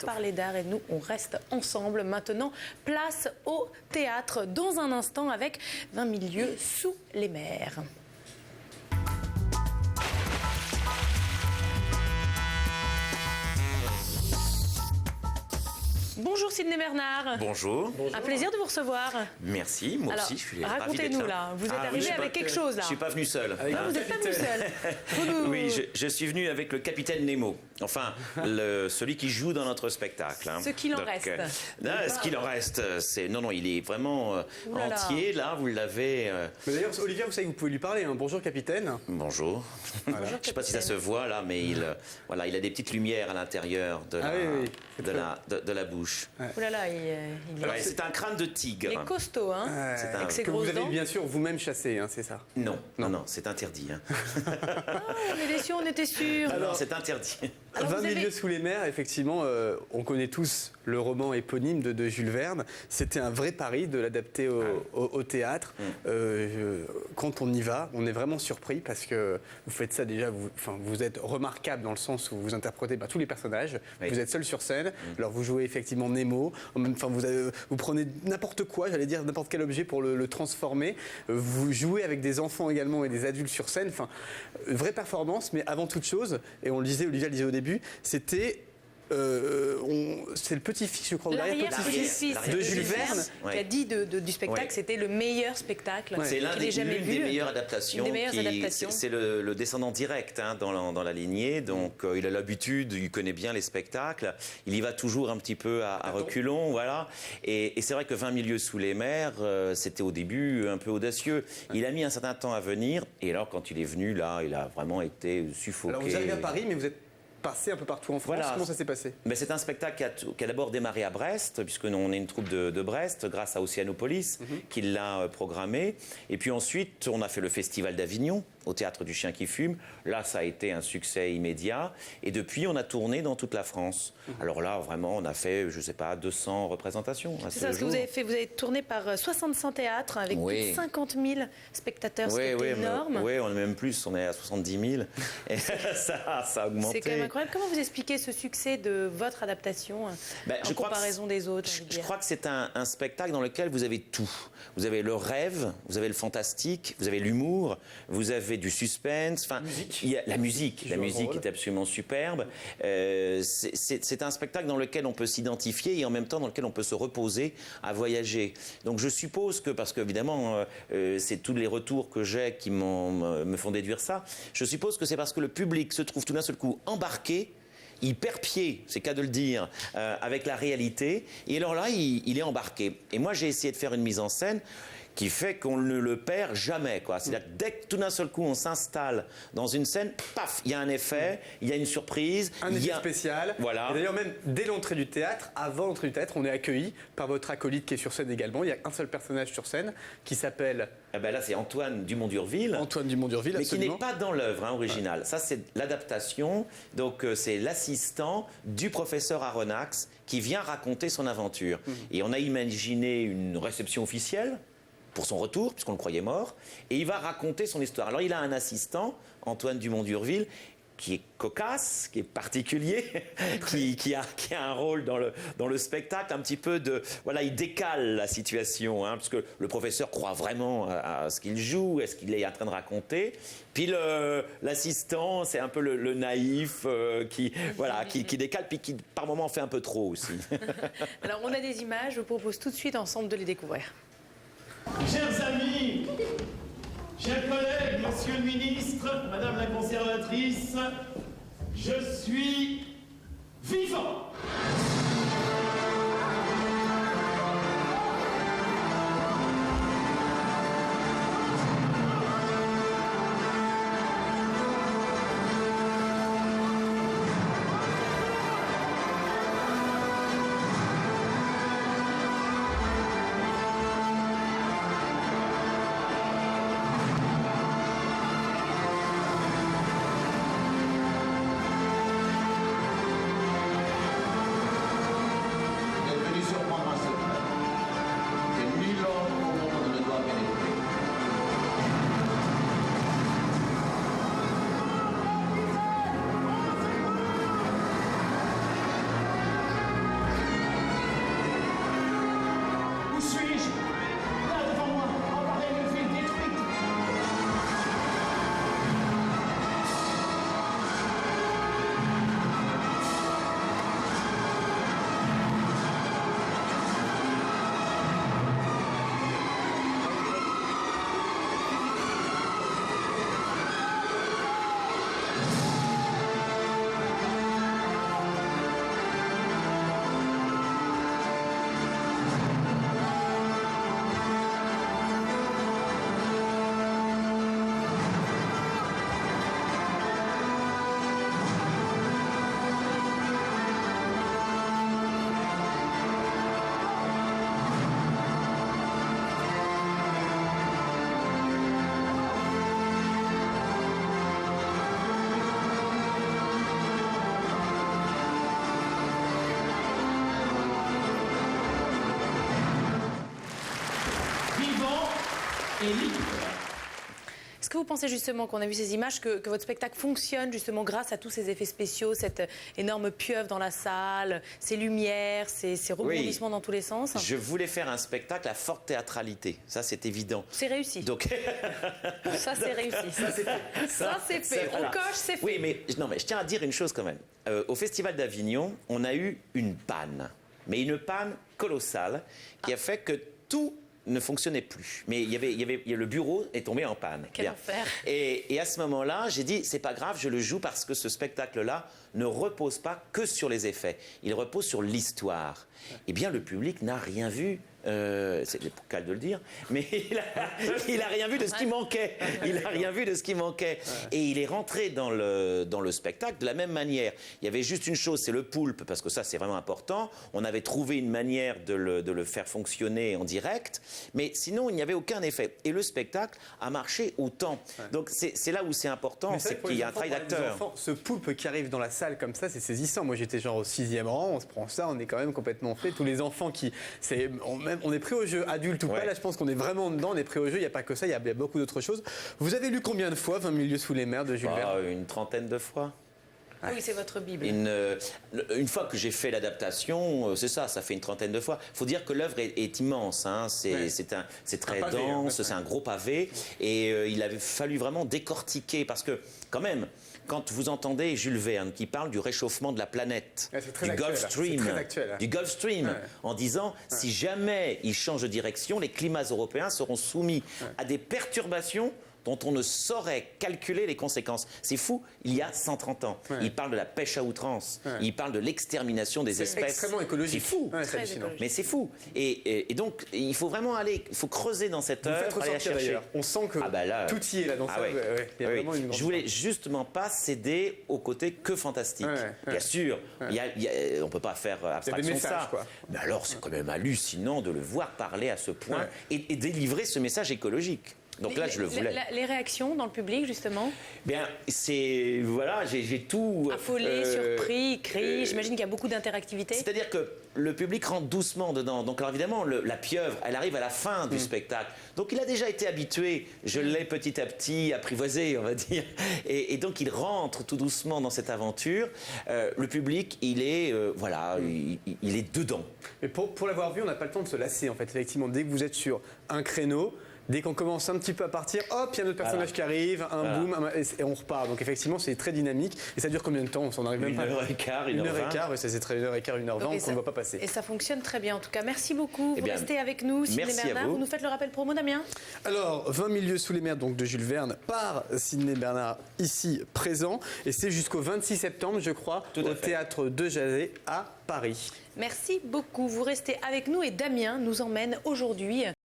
Parler d'art et nous, on reste ensemble. Maintenant, place au théâtre dans un instant avec 20 000 lieues sous les mers. Bonjour Sidney Bernard. Bonjour. Un plaisir de vous recevoir. Merci, moi aussi je suis ravi d'être racontez-nous là, vous êtes arrivé avec quelque chose là. Je ne suis pas venu seul. Non, vous n'êtes pas venu seul. Oui, je suis venu avec le capitaine Nemo. Enfin, celui qui joue dans notre spectacle. Ce qu'il en reste. Ce qu'il en reste, c'est... Non, il est vraiment entier, là, vous l'avez... Mais d'ailleurs, Olivia, vous savez que vous pouvez lui parler. Hein. Bonjour, capitaine. Bonjour. Bonjour, je ne sais pas si ça se voit, là, mais il a des petites lumières à l'intérieur de la bouche. Ouais. Ouh là là, c'est un crâne de tigre. Il est costaud, hein, avec ses que grosses vous avez dents. bien sûr vous-même chassé, hein, c'est ça? Non, c'est interdit. Hein. On est déçus, on était sûrs. Alors, c'est interdit. 20 000 lieues sous les mers, effectivement, on connaît tous le roman éponyme de Jules Verne. C'était un vrai pari de l'adapter au théâtre. Quand on y va, on est vraiment surpris parce que vous faites ça déjà, vous êtes remarquable dans le sens où vous interprétez tous les personnages. Oui. Vous êtes seul sur scène, alors vous jouez effectivement Nemo, vous prenez n'importe quoi, j'allais dire n'importe quel objet pour le transformer. Vous jouez avec des enfants également et des adultes sur scène. Vraie performance, mais avant toute chose, et on le disait, Olivia le disait au début, c'était... c'est le petit-fils, je crois, l'arrière-petit-fils de Jules Verne qui a dit du spectacle que c'était le meilleur spectacle qu'il ait jamais vu. L'une des meilleures adaptations. C'est le descendant direct dans la lignée, donc il a l'habitude, il connaît bien les spectacles, il y va toujours un petit peu à reculons, voilà. Et c'est vrai que 20 000 lieues sous les mers, c'était au début un peu audacieux. Il a mis un certain temps à venir, et alors quand il est venu, là, il a vraiment été suffoqué. Alors vous arrivez à Paris, mais vous êtes passé un peu partout en France. Voilà. Comment ça s'est passé? C'est un spectacle qui a d'abord démarré à Brest, puisque on est une troupe de Brest, grâce à Océanopolis, qui l'a programmé. Et puis ensuite, on a fait le Festival d'Avignon, au Théâtre du Chien qui fume. Là, ça a été un succès immédiat. Et depuis, on a tourné dans toute la France. Alors là, vraiment, on a fait, je ne sais pas, 200 représentations. C'est ça, parce que vous avez tourné par 65 théâtres, avec plus de 50 000 spectateurs, c'est énorme. Oui, on est même plus, on est à 70 000. Et ça a augmenté. C'est quand même incroyable. Comment vous expliquez ce succès de votre adaptation en comparaison des autres? Je crois que c'est un spectacle dans lequel vous avez tout. Vous avez le rêve, vous avez le fantastique, vous avez l'humour, vous avez du suspense. Enfin, il y a la musique est absolument superbe. C'est un spectacle dans lequel on peut s'identifier et en même temps dans lequel on peut se reposer à voyager. Donc je suppose que, parce qu'évidemment, c'est tous les retours que j'ai qui me font déduire ça, je suppose que c'est parce que le public se trouve tout d'un seul coup embarqué, il perd pied, c'est qu'à de le dire, avec la réalité. Et alors là, il est embarqué. Et moi, j'ai essayé de faire une mise en scène qui fait qu'on ne le perd jamais, quoi. C'est-à-dire que dès que tout d'un seul coup on s'installe dans une scène, paf, il y a un effet, il y a une surprise. Un effet spécial. Voilà. Et d'ailleurs, même dès l'entrée du théâtre, avant l'entrée du théâtre, on est accueilli par votre acolyte qui est sur scène également. Il y a un seul personnage sur scène qui s'appelle... là, c'est Antoine Dumont-d'Urville. Antoine Dumont-d'Urville, absolument. Mais qui n'est pas dans l'œuvre originale. Ça, c'est l'adaptation. Donc, c'est l'assistant du professeur Aronnax qui vient raconter son aventure. Et on a imaginé une réception officielle pour son retour, puisqu'on le croyait mort, et il va raconter son histoire. Alors il a un assistant, Antoine Dumont-d'Urville, qui est cocasse, qui est particulier, qui a un rôle dans le spectacle, un petit peu de... Voilà, il décale la situation, parce que le professeur croit vraiment à ce qu'il joue, à ce qu'il est en train de raconter. Puis l'assistant, c'est un peu le naïf qui décale, puis qui par moments fait un peu trop aussi. Alors on a des images, je vous propose tout de suite ensemble de les découvrir. Chers amis, chers collègues, monsieur le ministre, madame la conservatrice, je suis vivant. et libre. Est-ce que vous pensez justement qu'on a vu ces images, que votre spectacle fonctionne justement grâce à tous ces effets spéciaux, cette énorme pieuvre dans la salle, ces lumières, ces rebondissements dans tous les sens? Je voulais faire un spectacle à forte théâtralité, ça c'est évident. C'est réussi. Donc... Ça c'est réussi. Ça c'est fait. Voilà. On coche, c'est fait. Oui, mais je tiens à dire une chose quand même. Au Festival d'Avignon, on a eu une panne, mais une panne colossale qui a fait que tout ne fonctionnait plus. Mais le bureau est tombé en panne. Quel enfer. Et à ce moment-là, j'ai dit, c'est pas grave, je le joue parce que ce spectacle-là ne repose pas que sur les effets. Il repose sur l'histoire. Eh bien, le public n'a rien vu. C'est calme de le dire, mais il a rien vu de ce qui manquait. Il a rien vu de ce qui manquait. Et il est rentré dans le spectacle de la même manière. Il y avait juste une chose, c'est le poulpe, parce que ça c'est vraiment important. On avait trouvé une manière de le faire fonctionner en direct, mais sinon il n'y avait aucun effet. Et le spectacle a marché autant. Donc c'est là où c'est important, c'est qu'il y a un travail d'acteur. Ce poulpe qui arrive dans la salle comme ça, c'est saisissant. Moi j'étais genre au 6e rang, on se prend ça, on est quand même complètement fait. Tous les enfants on est pris au jeu, adulte ou pas, là je pense qu'on est vraiment dedans, on est pris au jeu, il n'y a pas que ça, il y a beaucoup d'autres choses. Vous avez lu combien de fois 20 milieux sous les mers de Jules Verne? Une trentaine de fois. Oui, c'est votre Bible. Une fois que j'ai fait l'adaptation, c'est ça fait une trentaine de fois. Il faut dire que l'œuvre est immense, hein. C'est très pavé, dense, c'est un gros pavé, et il avait fallu vraiment décortiquer, parce que quand même, quand vous entendez Jules Verne qui parle du réchauffement de la planète, du Gulf Stream, en disant si jamais il change de direction, les climats européens seront soumis à des perturbations dont on ne saurait calculer les conséquences. C'est fou, il y a 130 ans. Il parle de la pêche à outrance, il parle de l'extermination des espèces. C'est extrêmement écologique. C'est fou, mais c'est fou. Et donc, il faut vraiment aller, il faut creuser dans cette œuvre. Vous faites ressortir d'ailleurs. On sent que tout y est là dans ça. Il y a vraiment une grande... Je voulais justement pas céder au côté que fantastique. Bien sûr, on ne peut pas faire abstraction de ça. Mais alors, c'est quand même hallucinant de le voir parler à ce point et délivrer ce message écologique. Donc là, je le voulais. Les réactions dans le public, justement? Bien, c'est... Voilà, j'ai tout... Affolé, surpris, crie. J'imagine qu'il y a beaucoup d'interactivité. C'est-à-dire que le public rentre doucement dedans. Donc alors évidemment, la pieuvre, elle arrive à la fin du spectacle. Donc il a déjà été habitué. Je l'ai petit à petit apprivoisé, on va dire. Et donc il rentre tout doucement dans cette aventure. Le public, il est... il est dedans. Mais pour l'avoir vu, on n'a pas le temps de se lasser, en fait. Effectivement, dès que vous êtes sur un créneau... Dès qu'on commence un petit peu à partir, hop, il y a un autre personnage qui arrive, boom, et on repart. Donc effectivement, c'est très dynamique. Et ça dure combien de temps? On s'en arrive même pas. 1h15, 1h20. 1h15, c'est très 1h15, 1h20 qu'on ne voit pas passer. Et ça fonctionne très bien en tout cas. Merci beaucoup. Vous restez avec nous, Sidney Bernard. Vous nous faites le rappel promo, Damien? Alors, 20 milieux sous les mers donc, de Jules Verne par Sidney Bernard, ici présent. Et c'est jusqu'au 26 septembre, je crois, au Théâtre de Jazet à Paris. Merci beaucoup. Vous restez avec nous et Damien nous emmène aujourd'hui